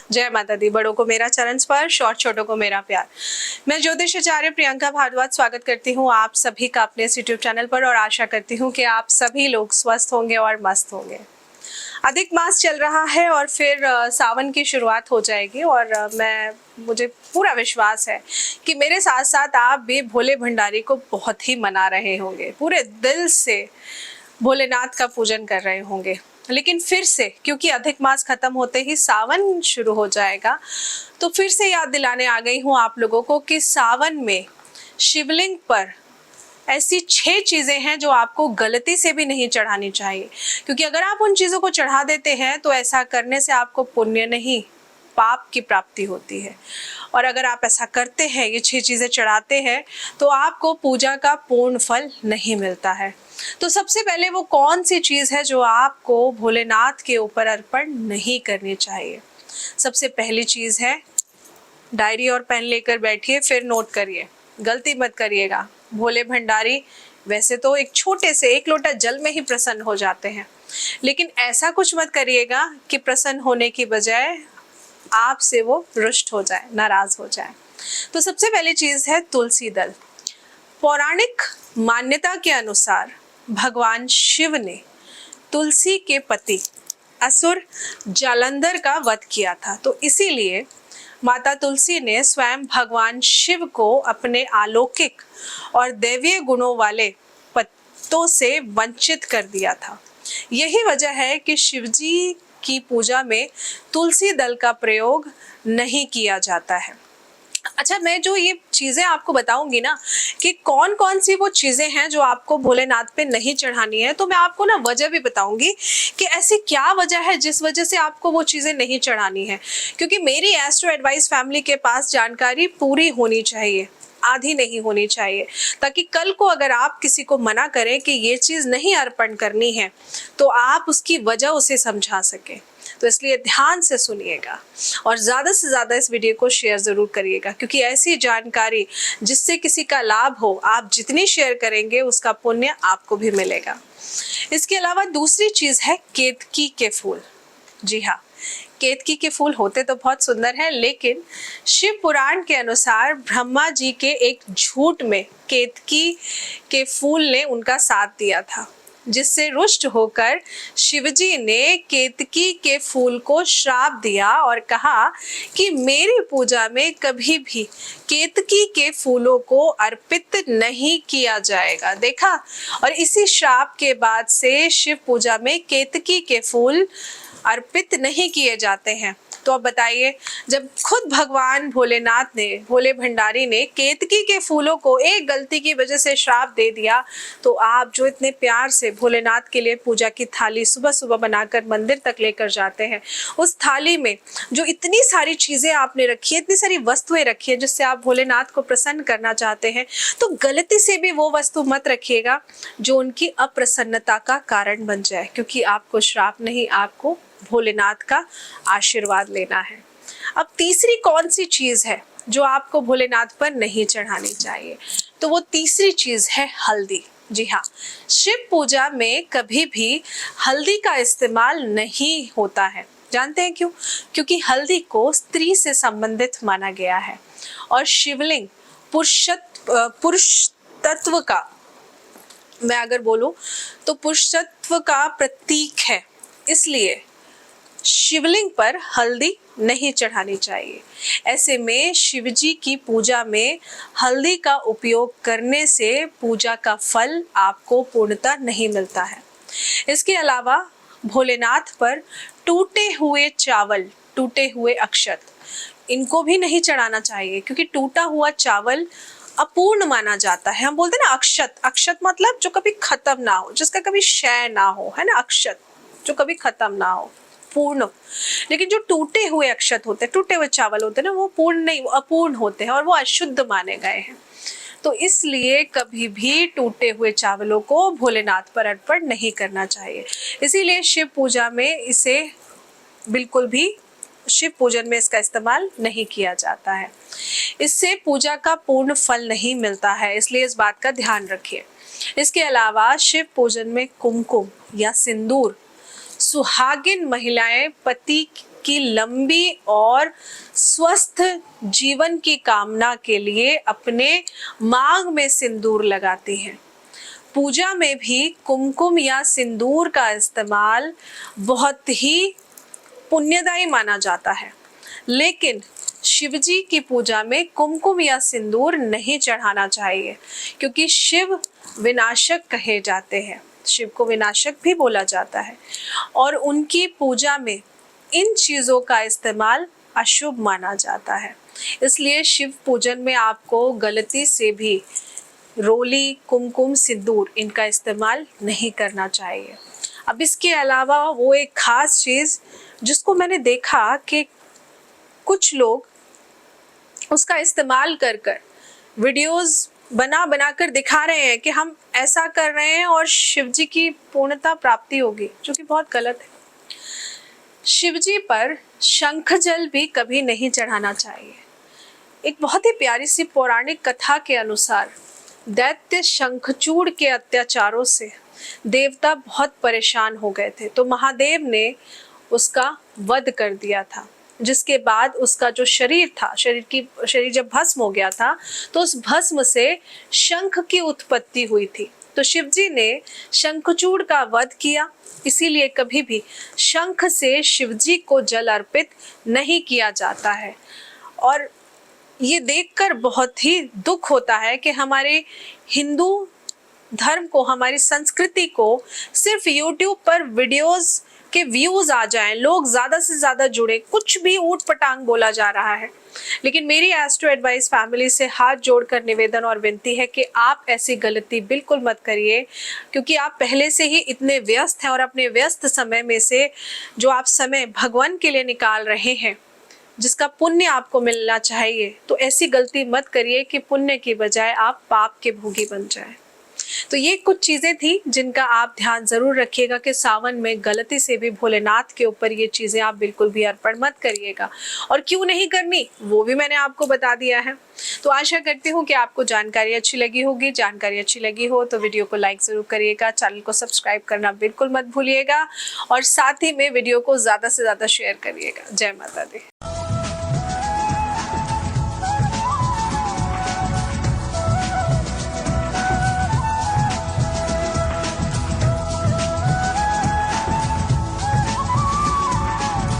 जय माता दी। बड़ों को मेरा चरण स्पर्श और छोटों को मेरा प्यार। मैं ज्योतिष आचार्य प्रियंका भारद्वाज स्वागत करती हूँ आप सभी का अपने इस यूट्यूब चैनल पर और आशा करती हूँ कि आप सभी लोग स्वस्थ होंगे और मस्त होंगे। अधिक मास चल रहा है और फिर सावन की शुरुआत हो जाएगी और मुझे पूरा विश्वास है कि मेरे साथ साथ आप भी भोले भंडारी को बहुत ही मना रहे होंगे, पूरे दिल से भोलेनाथ का पूजन कर रहे होंगे। लेकिन फिर से क्योंकि अधिक मास खत्म होते ही सावन शुरू हो जाएगा, तो फिर से याद दिलाने आ गई हूँ आप लोगों को कि सावन में शिवलिंग पर ऐसी 6 चीजें हैं जो आपको गलती से भी नहीं चढ़ानी चाहिए, क्योंकि अगर आप उन चीजों को चढ़ा देते हैं तो ऐसा करने से आपको पुण्य नहीं पाप की प्राप्ति होती है। और अगर आप ऐसा करते हैं, ये 6 चीजें चढ़ाते हैं, तो आपको पूजा का पूर्ण फल नहीं मिलता है। तो सबसे पहले वो कौन सी चीज है जो आपको भोलेनाथ के ऊपर अर्पण नहीं करनी चाहिए? सबसे पहली चीज है, डायरी और पेन लेकर बैठिए, फिर नोट करिए, गलती मत करिएगा। भोले भंडारी वैसे तो एक छोटे से 1 लोटा जल में ही प्रसन्न हो जाते हैं, लेकिन ऐसा कुछ मत करिएगा कि प्रसन्न होने की बजाय आपसे वो रुष्ट हो जाए, नाराज हो जाए। तो सबसे पहली चीज है तुलसी दल। पौराणिक मान्यता के अनुसार भगवान शिव ने तुलसी के पति असुर जालंधर का वध किया था, तो इसीलिए माता तुलसी ने स्वयं भगवान शिव को अपने अलौकिक और दैवीय गुणों वाले पत्तों से वंचित कर दिया था। यही वजह है कि शिवजी की पूजा में तुलसी दल का प्रयोग नहीं किया जाता है। अच्छा, मैं जो ये चीजें आपको बताऊंगी ना कि कौन कौन सी वो चीजें हैं जो आपको भोलेनाथ पे नहीं चढ़ानी है, तो मैं आपको ना वजह भी बताऊंगी कि ऐसी क्या वजह है जिस वजह से आपको वो चीजें नहीं चढ़ानी है। क्योंकि मेरी एस्ट्रो एडवाइस फैमिली के पास जानकारी पूरी होनी चाहिए, आधी नहीं होनी चाहिए, ताकि कल को अगर आप किसी को मना करें कि ये चीज नहीं अर्पण करनी है, तो आप उसकी वजह उसे समझा सके। तो इसलिए ध्यान से सुनिएगा और ज्यादा से ज्यादा इस वीडियो को शेयर जरूर करिएगा, क्योंकि ऐसी जानकारी जिससे किसी का लाभ हो, आप जितनी शेयर करेंगे उसका पुण्य आपको भी मिलेगा। इसके अलावा दूसरी चीज है केतकी के फूल। जी हाँ, केतकी के फूल होते तो बहुत सुंदर है, लेकिन शिव पुराण के अनुसार ब्रह्मा जी के एक झूठ में केतकी के फूल ने उनका साथ दिया था, जिससे रुष्ट होकर शिवजी ने केतकी के फूल को श्राप दिया और कहा कि मेरी पूजा में कभी भी केतकी के फूलों को अर्पित नहीं किया जाएगा। देखा, और इसी श्राप के बाद से शिव पूजा में केतकी के फूल अर्पित नहीं किए जाते हैं। तो अब बताइए, जब खुद भगवान भोलेनाथ ने, भोले भंडारी ने केतकी के फूलों को एक गलती की वजह से श्राप दे दिया, तो आप जो इतने प्यार से भोलेनाथ के लिए पूजा की थाली सुबह सुबह बनाकर मंदिर तक लेकर जाते हैं, उस थाली में जो इतनी सारी चीजें आपने रखी है, इतनी सारी वस्तुएं रखी है जिससे आप भोलेनाथ को प्रसन्न करना चाहते हैं, तो गलती से भी वो वस्तु मत रखिएगा जो उनकी अप्रसन्नता का कारण बन जाए, क्योंकि आपको श्राप नहीं, आपको भोलेनाथ का आशीर्वाद लेना है। अब तीसरी कौन सी चीज है जो आपको भोलेनाथ पर नहीं चढ़ानी चाहिए? तो वो तीसरी चीज है हल्दी। जी हाँ, शिव पूजा में कभी भी हल्दी का इस्तेमाल नहीं होता है। जानते हैं क्यों? क्योंकि हल्दी को स्त्री से संबंधित माना गया है और शिवलिंग पुरुष तत्व का, मैं अगर बोलूं तो पुरुष तत्व का प्रतीक है, इसलिए शिवलिंग पर हल्दी नहीं चढ़ानी चाहिए। ऐसे में शिवजी की पूजा में हल्दी का उपयोग करने से पूजा का फल आपको पूर्णतः नहीं मिलता है। इसके अलावा भोलेनाथ पर टूटे हुए चावल, टूटे हुए अक्षत, इनको भी नहीं चढ़ाना चाहिए, क्योंकि टूटा हुआ चावल अपूर्ण माना जाता है। हम बोलते हैं ना अक्षत, अक्षत मतलब जो कभी खत्म ना हो, जिसका कभी क्षय ना हो, है ना, अक्षत जो कभी खत्म ना हो, पूर्ण। लेकिन जो टूटे हुए अक्षत होते हैं, टूटे हुए चावल होते हैं ना, वो पूर्ण नहीं, वो अपूर्ण होते हैं और वो अशुद्ध माने गए हैं। तो इसलिए कभी भी टूटे हुए चावलों को भोलेनाथ पर अर्पण नहीं करना चाहिए। इसीलिए शिव पूजा में इसे बिल्कुल भी, शिव पूजन में इसका इस्तेमाल नहीं किया जाता है। इससे पूजा का पूर्ण फल नहीं मिलता है, इसलिए इस बात का ध्यान रखिए। इसके अलावा शिव पूजन में कुमकुम या सिंदूर सुहागिन महिलाएं पति की लंबी और स्वस्थ जीवन की कामना के लिए अपने मांग में सिंदूर लगाती हैं। पूजा में भी कुमकुम या सिंदूर का इस्तेमाल बहुत ही पुण्यदायी माना जाता है, लेकिन शिवजी की पूजा में कुमकुम या सिंदूर नहीं चढ़ाना चाहिए, क्योंकि शिव विनाशक कहे जाते हैं। शिव को विनाशक भी बोला जाता है और उनकी पूजा में इन चीज़ों का इस्तेमाल अशुभ माना जाता है। इसलिए शिव पूजन में आपको गलती से भी रोली, कुमकुम, सिंदूर इनका इस्तेमाल नहीं करना चाहिए। अब इसके अलावा वो एक खास चीज़ जिसको मैंने देखा कि कुछ लोग उसका इस्तेमाल कर कर वीडियोस बना कर दिखा रहे हैं कि हम ऐसा कर रहे हैं और शिवजी की पूर्णता प्राप्ति होगी, जो कि बहुत गलत है। शिवजी पर शंख जल भी कभी नहीं चढ़ाना चाहिए। एक बहुत ही प्यारी सी पौराणिक कथा के अनुसार दैत्य शंखचूड़ के अत्याचारों से देवता बहुत परेशान हो गए थे, तो महादेव ने उसका वध कर दिया था, जिसके बाद उसका जो शरीर था, शरीर जब भस्म हो गया था, तो उस भस्म से शंख की उत्पत्ति हुई थी। तो शिवजी ने शंखचूड़ का वध किया, इसीलिए कभी भी शंख से शिवजी को जल अर्पित नहीं किया जाता है। और ये देखकर बहुत ही दुख होता है कि हमारे हिंदू धर्म को, हमारी संस्कृति को सिर्फ YouTube पर वीडियोस के व्यूज आ जाएं, लोग ज्यादा से ज्यादा जुड़े, कुछ भी ऊट पटांग बोला जा रहा है। लेकिन मेरी एस्ट्रो एडवाइस फैमिली से हाथ जोड़कर निवेदन और विनती है कि आप ऐसी गलती बिल्कुल मत करिए, क्योंकि आप पहले से ही इतने व्यस्त हैं और अपने व्यस्त समय में से जो आप समय भगवान के लिए निकाल रहे हैं, जिसका पुण्य आपको मिलना चाहिए, तो ऐसी गलती मत करिए कि पुण्य की बजाय आप पाप के भोगी बन जाएं। तो ये कुछ चीज़ें थी जिनका आप ध्यान ज़रूर रखिएगा कि सावन में गलती से भी भोलेनाथ के ऊपर ये चीज़ें आप बिल्कुल भी अर्पण मत करिएगा, और क्यों नहीं करनी वो भी मैंने आपको बता दिया है। तो आशा करती हूँ कि आपको जानकारी अच्छी लगी होगी। जानकारी अच्छी लगी हो तो वीडियो को लाइक ज़रूर करिएगा, चैनल को सब्सक्राइब करना बिल्कुल मत भूलिएगा, और साथ ही में वीडियो को ज़्यादा से ज़्यादा शेयर करिएगा। जय माता दी।